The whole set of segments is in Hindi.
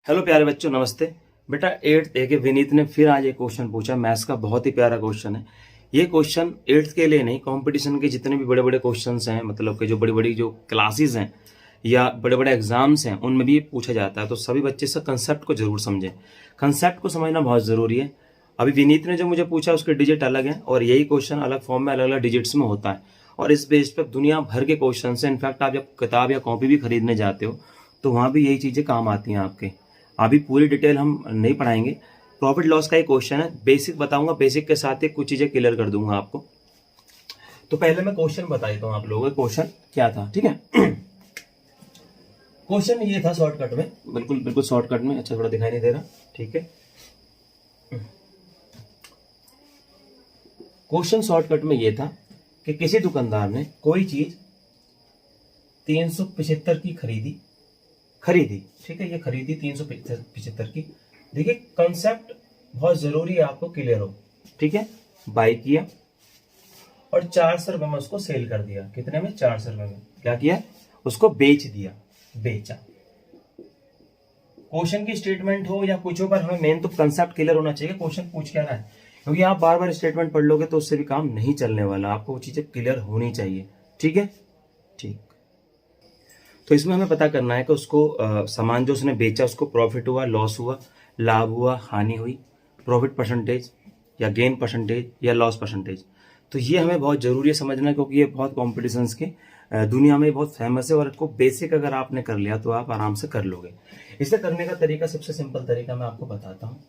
हेलो प्यारे बच्चों, नमस्ते। बेटा 8th ए के विनीत ने फिर आज एक क्वेश्चन पूछा। मैथ्स का बहुत ही प्यारा क्वेश्चन है ये। क्वेश्चन 8th के लिए नहीं, कंपटीशन के जितने भी बड़े बड़े क्वेश्चंस हैं, मतलब कि जो बड़ी बड़ी जो क्लासेस हैं या बड़े बड़े एग्जाम्स हैं, उनमें भी पूछा जाता है। तो सभी बच्चे इसका कंसेप्ट को जरूर समझें। कंसेप्ट को समझना बहुत जरूरी है। अभी विनीत ने जो मुझे पूछा उसके डिजिट अलग है और यही क्वेश्चन अलग फॉर्म में अलग अलग डिजिट्स में होता है और इस बेस पर दुनिया भर के क्वेश्चन है। इनफैक्ट आप जब किताब या कॉपी भी खरीदने जाते हो तो वहां भी यही चीजें काम आती हैं आपके। अभी पूरी डिटेल हम नहीं पढ़ाएंगे। प्रॉफिट लॉस का एक क्वेश्चन है, बेसिक बताऊंगा, बेसिक के साथ ही कुछ चीजें क्लियर कर दूंगा आपको। तो पहले मैं क्वेश्चन बता देता हूं आप लोगों को क्वेश्चन क्या था, ठीक है। क्वेश्चन ये था शॉर्टकट में, बिल्कुल बिल्कुल शॉर्टकट में। अच्छा, थोड़ा दिखाई नहीं दे रहा, ठीक है। क्वेश्चन शॉर्टकट में ये था कि किसी दुकानदार ने कोई चीज 375 की खरीदी, ठीक है। ये खरीदी 375 की। देखिए कंसेप्ट बहुत जरूरी है, आपको क्लियर हो, ठीक है। बाई किया और 400 रुपए में उसको सेल कर दिया। कितने में? 400 रुपए में। क्या किया? उसको बेच दिया, बेचा। क्वेश्चन की स्टेटमेंट हो या कुछ हो, पर हमें मेन तो कंसेप्ट क्लियर होना चाहिए क्वेश्चन पूछ क्या रहा है। क्योंकि आप बार बार स्टेटमेंट पढ़ लोगे तो उससे भी काम नहीं चलने वाला। आपको वो चीजें क्लियर होनी चाहिए, ठीक है। ठीक, तो इसमें हमें पता करना है कि उसको सामान जो उसने बेचा उसको प्रॉफिट हुआ, लॉस हुआ, लाभ हुआ, हानि हुई, प्रॉफिट परसेंटेज या गेन परसेंटेज या लॉस परसेंटेज। तो ये हमें बहुत जरूरी है समझना, क्योंकि ये बहुत कॉम्पिटिशन्स के दुनिया में बहुत फेमस है और इसको बेसिक अगर आपने कर लिया तो आप आराम से कर लोगे। इसे करने का तरीका, सबसे सिंपल तरीका मैं आपको बताता हूँ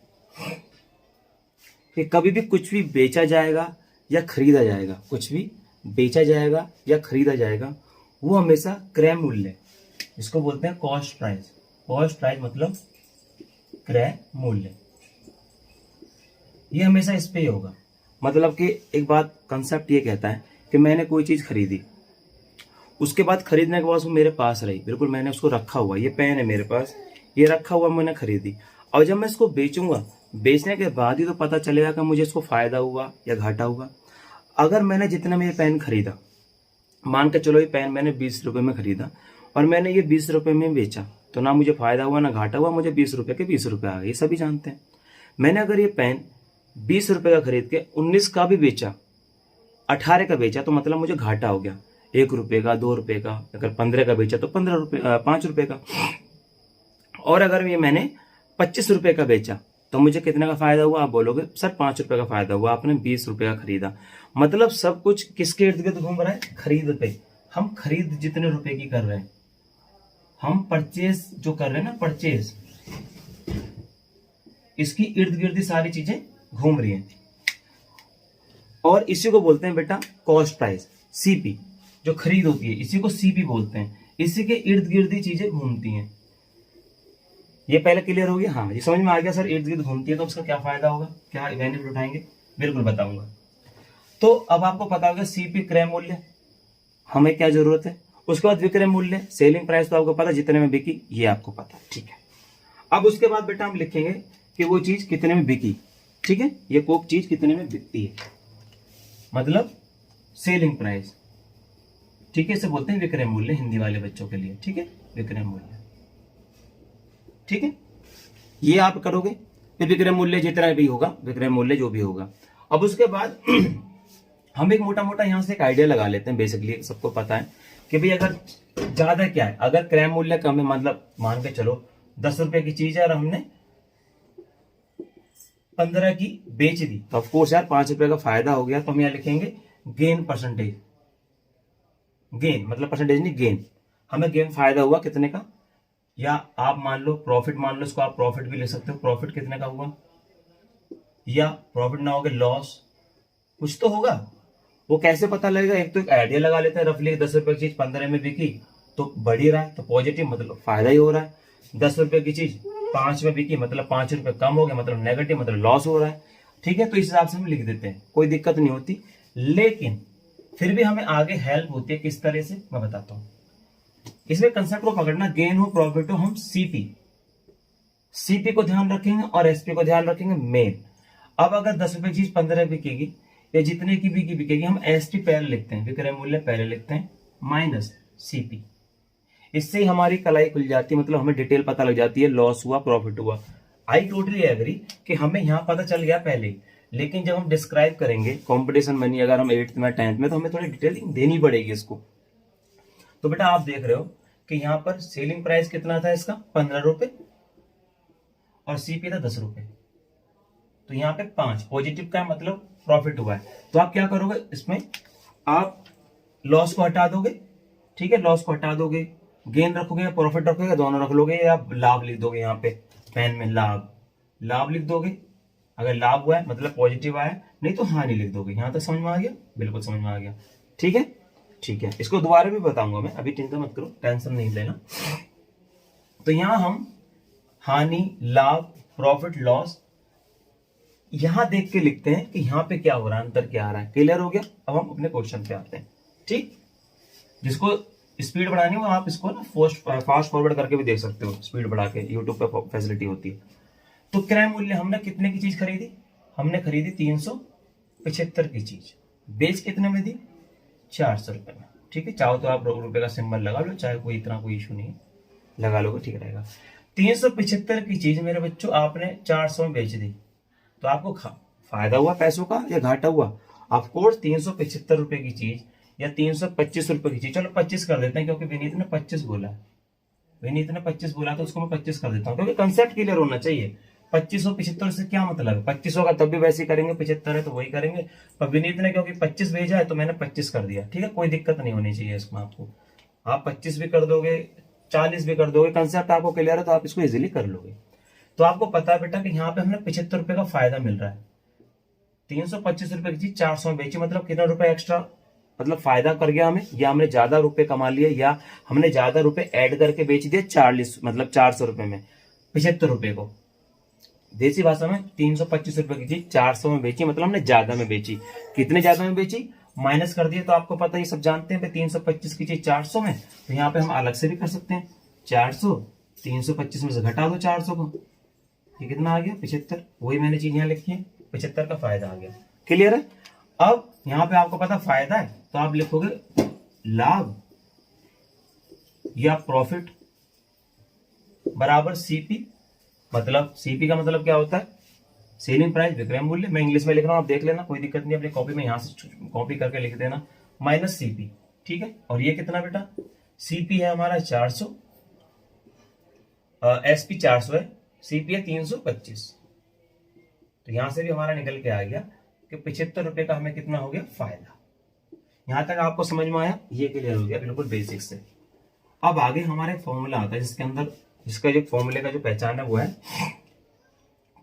कि कभी भी कुछ भी बेचा जाएगा या खरीदा जाएगा, कुछ भी बेचा जाएगा या खरीदा जाएगा, वो हमेशा क्रय मूल्य, इसको बोलते हैं कॉस्ट प्राइस। कॉस्ट प्राइस मतलब क्रय मूल्य, ये हमेशा इस पे ही होगा। मतलब कि एक बात, कंसेप्ट ये कहता है कि मैंने कोई चीज खरीदी, उसके बाद खरीदने के बाद वो मेरे पास रही, बिल्कुल मैंने उसको रखा हुआ, ये पेन है मेरे पास, ये रखा हुआ मैंने खरीदी। और जब मैं इसको बेचूंगा, बेचने के बाद ही तो पता चलेगा कि मुझे इसको फायदा हुआ या घाटा हुआ। अगर मैंने जितने में ये पेन खरीदा, मान के चलो ये पेन मैंने 20 रुपए में खरीदा और मैंने ये 20 रुपए में बेचा, तो ना मुझे फायदा हुआ ना घाटा हुआ, मुझे 20 रुपए के 20 रुपए आ गए, ये सभी जानते हैं। मैंने अगर ये पेन 20 रुपए का खरीद के 19 का भी बेचा, 18 का बेचा, तो मतलब मुझे घाटा हो गया। 1 रुपए का, 2 रुपए का, अगर 15 का बेचा तो 15 रुपए, 5 रुपए का। और अगर ये मैंने 25 रुपए का बेचा तो मुझे कितने का फायदा हुआ? आप बोलोगे सर 5 रुपए का फायदा हुआ, आपने 20 रुपए का खरीदा। मतलब सब कुछ किसके इर्द गिर्द घूम रहा है? खरीद पे। हम खरीद जितने रुपए की कर रहे हैं, हम परचेज जो कर रहे हैं ना, परचेज, इसकी इर्द गिर्द सारी चीजें घूम रही हैं और इसी को बोलते हैं बेटा कॉस्ट प्राइस, सीपी। जो खरीद होती है इसी को सीपी बोलते हैं। इसी के इर्द गिर्द ही चीजें घूमती हैं। ये पहले क्लियर हो गया? हाँ, ये समझ में आ गया सर। इर्द गिर्द घूमती है तो उसका क्या फायदा होगा, क्या बेनिफिट उठाएंगे, बिल्कुल बताऊंगा। तो अब आपको पता होगा सीपी क्रय मूल्य, हमें क्या जरूरत है। उसके बाद विक्रय मूल्य, सेलिंग प्राइस तो आपको पता, जितने में बिकी, ये आपको पता, ठीक है। अब उसके बाद बेटा हम लिखेंगे कि वो चीज कितने में बिकी, ठीक है। ये कोक चीज कितने में बिकती है, मतलब सेलिंग प्राइस, ठीक है। इसे बोलते हैं विक्रय मूल्य हिंदी वाले बच्चों के लिए, ठीक है, विक्रय मूल्य, ठीक है। ये आप करोगे, फिर विक्रय मूल्य जितना भी होगा, विक्रय मूल्य जो भी होगा। अब उसके बाद हम एक मोटा मोटा यहां से एक आइडिया लगा लेते हैं। बेसिकली सबको पता है कि भाई अगर ज्यादा क्या है, अगर क्रय मूल्य कम है, मतलब मान के चलो 10 रुपए की चीज है और हमने 15 की बेच दी, तो ऑफकोर्स यार 5 रुपए का फायदा हो गया। तो हम यहां लिखेंगे गेन परसेंटेज। गेन मतलब परसेंटेज नहीं, गेन। हमें गेन फायदा हुआ कितने का, या आप मान लो प्रॉफिट, मान लो इसको आप प्रॉफिट भी ले सकते हो। प्रॉफिट कितने का हुआ, या प्रॉफिट ना होगा लॉस, कुछ तो होगा। वो कैसे पता लगेगा? एक तो एक आइडिया लगा लेते हैं रफली, 10 रुपए की चीज 15 में बिकी तो बढ़ ही रहा है, तो पॉजिटिव मतलब फायदा ही हो रहा है। 10 रुपए की चीज 5 में बिकी मतलब 5 रुपए कम हो गया, मतलब नेगेटिव, मतलब लॉस हो रहा है, ठीक है। तो इस हिसाब से हम लिख देते हैं, कोई दिक्कत नहीं होती। लेकिन फिर भी हमें आगे हेल्प होती है, किस तरह से मैं बताता हूं। इसमें कंसेप्ट को पकड़ना, गेन हो प्रॉफिट हो, हम सीपी को ध्यान रखेंगे और एसपी को ध्यान रखेंगे मेन। अब अगर 10 रुपए की चीज 15 बिकेगी या जितने की बिकेगी, हम एसपी पहले लिखते हैं, विक्रय मूल्य पहले लिखते हैं, माइनस सीपी। इससे ही हमारी कलाई खुल जाती है, मतलब हमें डिटेल पता लग जाती है, लॉस हुआ प्रॉफिट हुआ। आई टोटली एग्री कि हमें यहाँ पता चल गया पहले ही, लेकिन जब हम डिस्क्राइब करेंगे कॉम्पिटिशन मनी, अगर हम 8th में 10th में, तो हमें थोड़ी डिटेलिंग देनी पड़ेगी इसको। तो बेटा आप देख रहे हो कि यहाँ पर सेलिंग प्राइस कितना था इसका, 15 रुपए, और सीपी था 10 रुपए। तो यहाँ पे 5 पॉजिटिव का मतलब प्रॉफिट हुआ है। तो आप क्या करोगे, इसमें आप लॉस को हटा दोगे, ठीक है, लॉस को हटा दोगे, गेन रखोगे या प्रॉफिट रखोगे, दोनों रख लोगे, या लाभ लिख दोगे यहाँ पे पेन में, लाभ लिख दोगे। अगर लाभ हुआ है मतलब पॉजिटिव आया, नहीं तो हानि लिख दोगे। यहां तक समझ में आ गया? बिल्कुल समझ में आ गया, ठीक है, ठीक है। इसको दोबारा भी बताऊंगा मैं, अभी चिंता मत करो, टेंशन नहीं लेना। तो यहां हम हानि, लाभ, प्रॉफिट, लॉस यहां देख के लिखते हैं कि यहां पे क्या हो रहा है, अंतर क्या आ रहा है। क्लियर हो गया? अब हम अपने क्वेश्चन पे आते हैं, ठीक। जिसको स्पीड बढ़ानी हो आप इसको ना फास्ट फॉरवर्ड करके भी देख सकते हो, स्पीड बढ़ा के, यूट्यूब पे फैसिलिटी होती है। तो क्रय मूल्य हमने कितने की चीज खरीदी, हमने खरीदी 375 की चीज, बेच कितने में दी, 400 रुपए में, ठीक है। चाहो तो आप रुपए का सिंबल लगा लो, चाहे कोई इतना कोई इशू नहीं है, लगा लोगे ठीक रहेगा। 375 की चीज मेरे बच्चों आपने 400 में बेच दी, तो आपको फायदा हुआ पैसों का या घाटा हुआ? ऑफकोर्स 375 रुपए की चीज या 325 रुपए की चीज, चलो 25 कर देते हैं क्योंकि विनीत ने 25 बोला, विनीत ने 25 बोला तो उसको मैं 25 कर देता हूँ, क्योंकि कंसेप्ट क्लियर होना चाहिए। 2575 से क्या मतलब है, 25 होगा तब भी वैसे ही करेंगे, 75 है तो वही करेंगे, पर विनीत ने क्योंकि 25 भेजा है तो मैंने 25 कर दिया, ठीक है। कोई दिक्कत नहीं होनी चाहिए इसमें आपको, आप 25 भी कर दोगे, 40 भी कर दोगे, कंसेप्ट आपको क्लियर है तो आप इसको इजिली कर लोगे। तो आपको पता है बेटा कि यहाँ पे हमने 75 रुपए का फायदा मिल रहा है। 325 रुपए की चीज 400 में बेची, मतलब कितना रुपए एक्स्ट्रा, मतलब फायदा कर गया हमें, या हमने ज्यादा रुपए कमा लिए, या हमने ज्यादा रुपए ऐड करके बेच दिए 40, मतलब 400 रुपए में 75 रुपए को। देसी भाषा में 325 रुपए की चीज 400 में बेची, मतलब हमने ज्यादा में बेची। कितने ज्यादा में बेची, माइनस कर दिए तो आपको पता, ये सब जानते हैं 325 की चीज 400 में, तो यहाँ पे हम अलग से भी कर सकते हैं। 400 325 में से घटा दो 400 को, ये कितना आ गया, 75। वही मैंने चीज यहाँ लिखी है, 75 का फायदा आ गया। क्लियर है? अब यहां पे आपको पता फायदा है तो आप लिखोगे लाभ या प्रॉफिट बराबर सीपी, मतलब सीपी का मतलब क्या होता है, सेलिंग प्राइस, विक्रय मूल्य। मैं इंग्लिश में लिख रहा हूं, आप देख लेना, कोई दिक्कत नहीं, अपनी कॉपी में यहां से कॉपी करके लिख देना, माइनस सीपी, ठीक है। और ये कितना बेटा, सीपी है हमारा 400, एसपी 400 है, सीपी है 325। तो यहां से भी हमारा निकल के आ गया कि 75 रुपए का हमें कितना हो गया फायदा। यहां तक आपको समझ में आया? ये क्लियर हो गया बिल्कुल बेसिक से। अब आगे हमारे फॉर्मूला आता है जिसके अंदर, जिसका जो फॉर्मूले का जो पहचान है वो है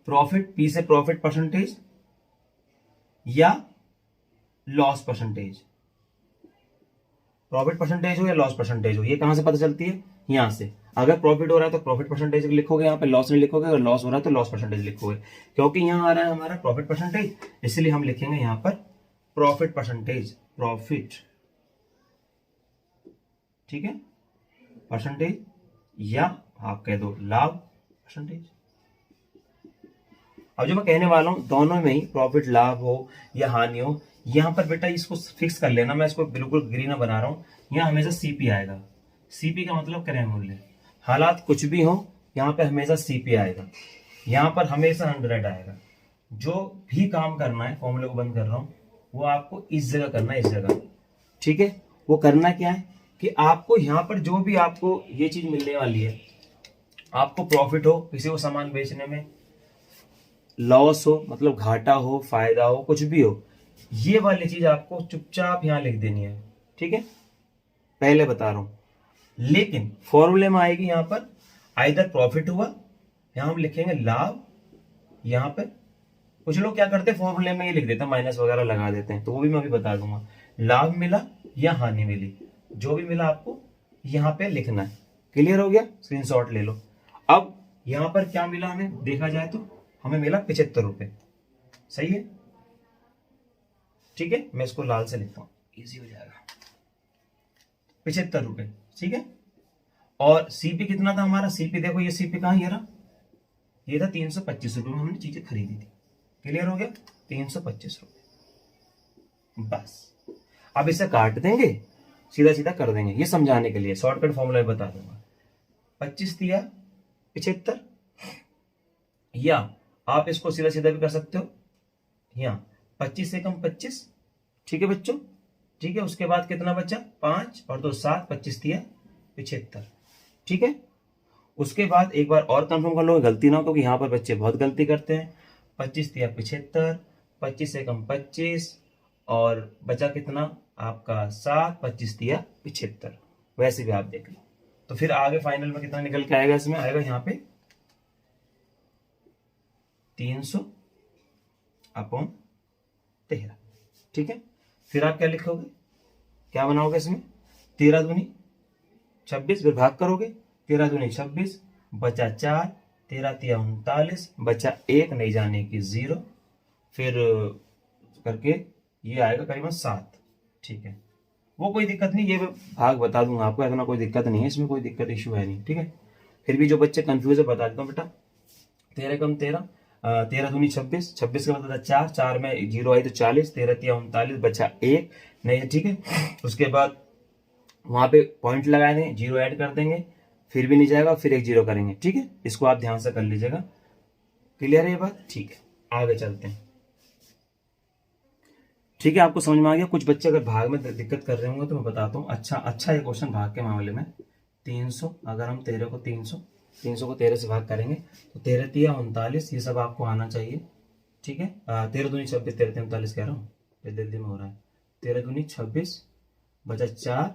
प्रॉफिट, पी से प्रॉफिट परसेंटेज या लॉस परसेंटेज। प्रॉफिट परसेंटेज हो या लॉस परसेंटेज हो, ये कहां से पता चलती है, यहां से। अगर प्रॉफिट हो रहा है तो प्रॉफिट परसेंटेज लिखोगे, यहाँ पे लॉस नहीं लिखोगे, अगर लॉस हो रहा है तो लॉस परसेंटेज लिखोगे। क्योंकि यहाँ आ रहा है हमारा प्रॉफिट परसेंटेज, इसलिए हम लिखेंगे यहाँ पर प्रॉफिट परसेंटेज, प्रॉफिट, ठीक है, परसेंटेज, या आप कह दो लाभ परसेंटेज। अब जो मैं कहने वाला हूं दोनों में ही, प्रॉफिट लाभ हो या हानि हो, यहां पर बेटा इसको फिक्स कर लेना, मैं इसको बिल्कुल ग्रीन बना रहा हूं, यहां हमेशा सीपी आएगा। सीपी का मतलब क्रय मूल्य, हालात कुछ भी हो यहाँ पे हमेशा सीपी आएगा, यहाँ पर हमेशा 100 आएगा। जो भी काम करना है, फॉर्मूले को बंद कर रहा हूं, वो आपको इस जगह करना है, इस जगह, ठीक है। वो करना क्या है कि आपको यहाँ पर जो भी आपको ये चीज मिलने वाली है, आपको प्रॉफिट हो किसी को सामान बेचने में, लॉस हो मतलब घाटा हो, फायदा हो, कुछ भी हो, ये वाली चीज आपको चुपचाप यहां लिख देनी है, ठीक है, पहले बता रहा हूं। लेकिन फॉर्मूले में आएगी यहां पर आइदर प्रॉफिट हुआ, यहां हम लिखेंगे लाभ, यहां पर कुछ लोग क्या करते हैं फॉर्मूले में ये लिख देते हैं, माइनस वगैरह लगा देते हैं, तो वो भी मैं अभी बता दूंगा। लाभ मिला या हानि मिली, जो भी मिला आपको यहां पे लिखना है। क्लियर हो गया? स्क्रीनशॉट ले लो। अब यहां पर क्या मिला हमें, देखा जाए तो हमें मिला 75 रुपए, सही है, ठीक है। मैं इसको लाल से लिखता हूं, इजी हो जाएगा, 75 रुपए, ठीक है। और सीपी कितना था हमारा, सीपी देखो ये सीपी कहां, ये रहा, ये था 325 रुपए में हमने चीजें खरीदी थी। क्लियर हो गया? 325 रुपए, बस। अब इसे काट देंगे सीधा सीधा कर देंगे, ये समझाने के लिए शॉर्टकट फॉर्मूला बता दूंगा। 25 तिया 75, या आप इसको सीधा सीधा भी कर सकते हो, यहाँ 25 से कम 25, ठीक है बच्चों, ठीक है। उसके बाद कितना बचा, 5 और 2 7, 25 तिया 75, ठीक है। उसके बाद एक बार और कंफर्म कर लो, गलती ना हो, क्योंकि यहाँ पर बच्चे बहुत गलती करते हैं। 25 तिया 75, 25 से कम 25, और बचा कितना आपका 7, 25 तिया 75, वैसे भी आप देख लो। तो फिर आगे फाइनल में कितना निकल के आएगा, इसमें आएगा यहाँ पे 300/13, ठीक है। फिर आप क्या लिखोगे, क्या बनाओगे इसमें, 13 दूनी 26, फिर भाग करोगे, 13 दूनी 26, बचा 4, 13 तिया 39, बचा 1, नहीं जाने की 0, फिर करके ये आएगा करीबन 7, ठीक है। वो कोई दिक्कत नहीं, ये भाग बता दूंगा आपको, इतना कोई दिक्कत नहीं है, इसमें कोई दिक्कत इशू है नहीं, ठीक है। फिर भी जो बच्चे कंफ्यूज है बता देता हूँ बेटा, 13 कम 13, 13 दूनी 26, 26 का मतलब 4, 4 में 0 आई तो 40, 13 तिया 39, बचा 1, नहीं, ठीक है। उसके बाद वहां पे पॉइंट लगा देंगे, 0 ऐड कर देंगे, फिर भी नहीं जाएगा, फिर एक 0 करेंगे, ठीक है। इसको आप ध्यान से कर लीजिएगा, क्लियर है ये बात, ठीक है। आगे चलते हैं, ठीक है। आपको समझ में आ गया। कुछ बच्चे अगर भाग में दिक्कत कर रहे होंगे तो मैं बताता हूँ। अच्छा ये क्वेश्चन भाग के मामले में, 300, अगर हम 13 को 300 को 13 से भाग करेंगे तो 13 तिया 39, ये सब आपको आना चाहिए, ठीक है। 13 दूनी 26, 13 तिया 39 कह रहा हूँ, जल्दी में हो रहा है। 13 दूनी 26, बचा 4,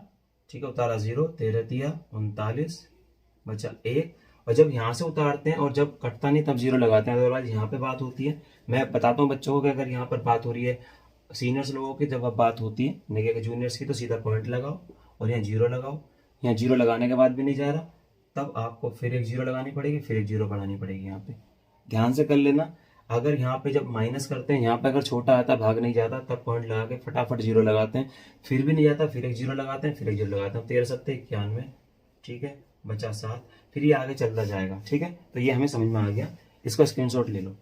ठीक है, उतारा 0, 13 तिया 39, बचा 1, और जब यहाँ से उतारते हैं और जब कटता नहीं तब 0 लगाते हैं, अदरवाइज यहाँ पे बात होती है। मैं बताता हूँ बच्चों को कि अगर यहाँ पर बात हो रही है सीनियर्स लोगों की, जब अब बात होती है नहीं जूनियर्स की, तो सीधा पॉइंट लगाओ और यहाँ 0 लगाओ। यहाँ 0 लगाने के बाद भी नहीं जा रहा, तब आपको फिर एक 0 लगानी पड़ेगी, फिर एक 0 बढ़ानी पड़ेगी। यहाँ पे ध्यान से कर लेना, अगर यहाँ पे जब माइनस करते हैं, यहाँ पे अगर छोटा आता भाग नहीं जाता, तब पॉइंट लगा के फटाफट 0 लगाते हैं, फिर भी नहीं जाता, फिर एक 0 लगाते हैं, फिर एक 0 लगाते हैं। 13 7 91, ठीक है, बचा 7, फिर ये आगे चलता जाएगा, ठीक है। तो ये हमें समझ में आ गया, इसका स्क्रीनशॉट ले लो।